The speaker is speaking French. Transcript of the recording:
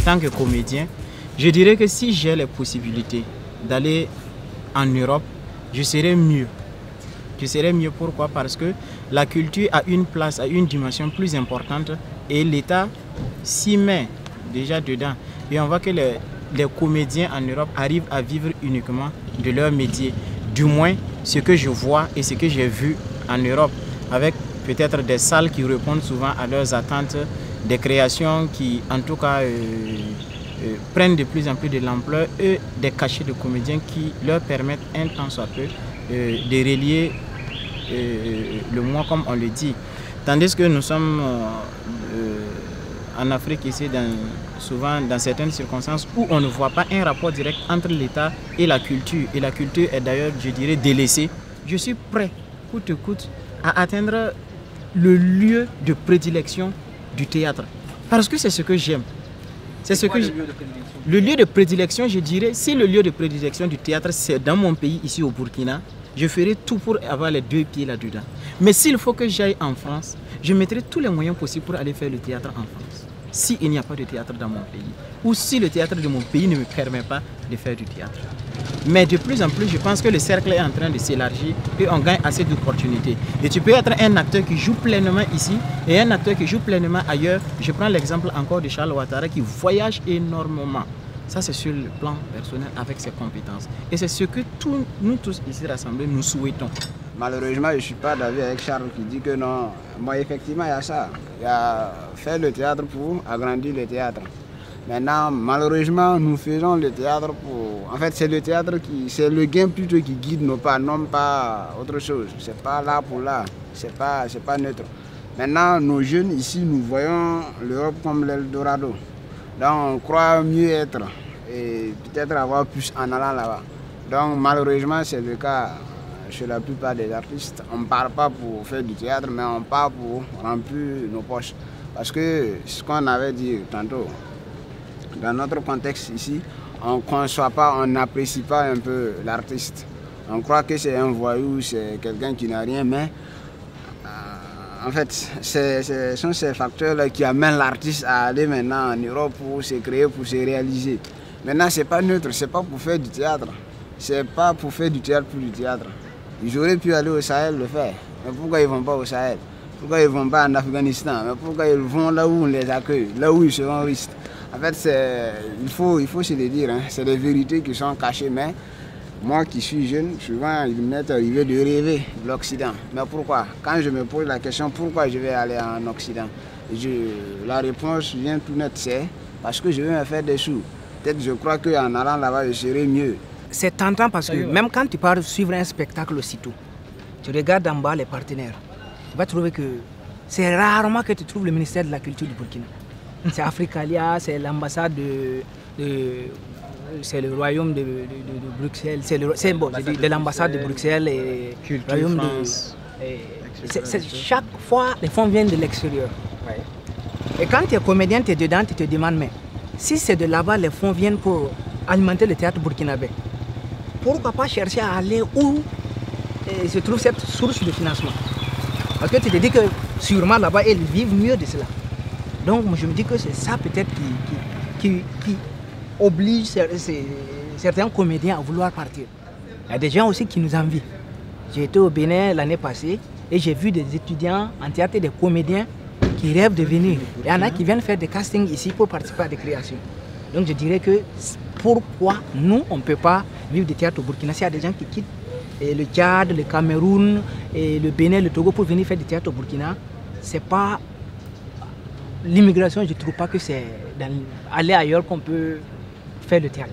tant que comédien, je dirais que si j'ai les possibilités d'aller en Europe, je serais mieux. Je serais mieux, pourquoi? Parce que la culture a une place, a une dimension plus importante et l'État s'y met déjà dedans. Et on voit que les comédiens en Europe arrivent à vivre uniquement de leur métier. Du moins, ce que je vois et ce que j'ai vu en Europe, avec peut-être des salles qui répondent souvent à leurs attentes, des créations qui, en tout cas, prennent de plus en plus de l'ampleur et des cachets de comédiens qui leur permettent un temps soit peu de relier le mois comme on le dit. Tandis que nous sommes en Afrique ici, souvent dans certaines circonstances où on ne voit pas un rapport direct entre l'État et la culture. Et la culture est d'ailleurs, je dirais, délaissée. Je suis prêt, coûte que coûte, à atteindre le lieu de prédilection du théâtre. Parce que c'est ce que j'aime. C'est ce que le lieu de prédilection, je dirais, si le lieu de prédilection du théâtre, c'est dans mon pays, ici au Burkina, je ferai tout pour avoir les deux pieds là-dedans. Mais s'il faut que j'aille en France, je mettrai tous les moyens possibles pour aller faire le théâtre en France. S'il n'y a pas de théâtre dans mon pays, ou si le théâtre de mon pays ne me permet pas de faire du théâtre. Mais de plus en plus, je pense que le cercle est en train de s'élargir et on gagne assez d'opportunités. Et tu peux être un acteur qui joue pleinement ici et un acteur qui joue pleinement ailleurs. Je prends l'exemple encore de Charles Ouattara qui voyage énormément. Ça, c'est sur le plan personnel avec ses compétences. Et c'est ce que nous tous ici rassemblés, nous souhaitons. Malheureusement, je ne suis pas d'avis avec Charles qui dit que non. Moi, effectivement, il y a ça. Il y a faire le théâtre pour agrandir le théâtre. Maintenant, malheureusement, nous faisons le théâtre pour... En fait, c'est le théâtre qui... C'est le gain plutôt qui guide nos pas, non pas autre chose. C'est pas là pour là. C'est pas neutre. Maintenant, nos jeunes ici, nous voyons l'Europe comme l'Eldorado. Donc, on croit mieux être et peut-être avoir plus en allant là-bas. Donc, malheureusement, c'est le cas chez la plupart des artistes. On ne part pas pour faire du théâtre, mais on part pour remplir nos poches. Parce que ce qu'on avait dit tantôt, dans notre contexte ici, on ne conçoit pas, on n'apprécie pas un peu l'artiste. On croit que c'est un voyou, c'est quelqu'un qui n'a rien, mais en fait, ce sont ces facteurs-là qui amènent l'artiste à aller maintenant en Europe pour se créer, pour se réaliser. Maintenant, ce n'est pas neutre, ce n'est pas pour faire du théâtre. Ce n'est pas pour faire du théâtre pour du théâtre. Ils auraient pu aller au Sahel le faire. Mais pourquoi ils ne vont pas au Sahel? Pourquoi ils ne vont pas en Afghanistan? Mais pourquoi ils vont là où on les accueille, là où ils seront risques? En fait, il faut se le dire, hein. C'est des vérités qui sont cachées, mais moi qui suis jeune, souvent il m'est arrivé de rêver de l'Occident. Mais pourquoi? Quand je me pose la question pourquoi je vais aller en Occident, la réponse vient tout net, c'est parce que je vais me faire des sous. Peut-être je crois qu'en allant là-bas, je serai mieux. C'est tentant parce que même quand tu pars suivre un spectacle aussitôt, tu regardes en bas les partenaires, tu vas trouver que c'est rarement que tu trouves le ministère de la Culture du Burkina. C'est Africalia, c'est l'ambassade c'est le royaume de Bruxelles, c'est de l'ambassade de Bruxelles et le royaume de... Chaque fois, les fonds viennent de l'extérieur. Ouais. Et quand tu es comédien, tu es dedans, tu te demandes, mais si c'est de là-bas, les fonds viennent pour alimenter le théâtre burkinabé, pourquoi pas chercher à aller où se trouve cette source de financement? Parce que tu te dis que sûrement là-bas, ils vivent mieux de cela. Donc je me dis que c'est ça peut-être qui oblige certains comédiens à vouloir partir. Il y a des gens aussi qui nous envient. J'ai été au Bénin l'année passée et j'ai vu des étudiants en théâtre et des comédiens qui rêvent de venir. Il y en a qui viennent faire des castings ici pour participer à des créations. Donc je dirais que pourquoi nous, on ne peut pas vivre de théâtre au Burkina? S'il y a des gens qui quittent le Tchad, le Cameroun, et le Bénin, le Togo pour venir faire du théâtre au Burkina, c'est pas... L'immigration, je ne trouve pas que c'est aller ailleurs qu'on peut faire le théâtre.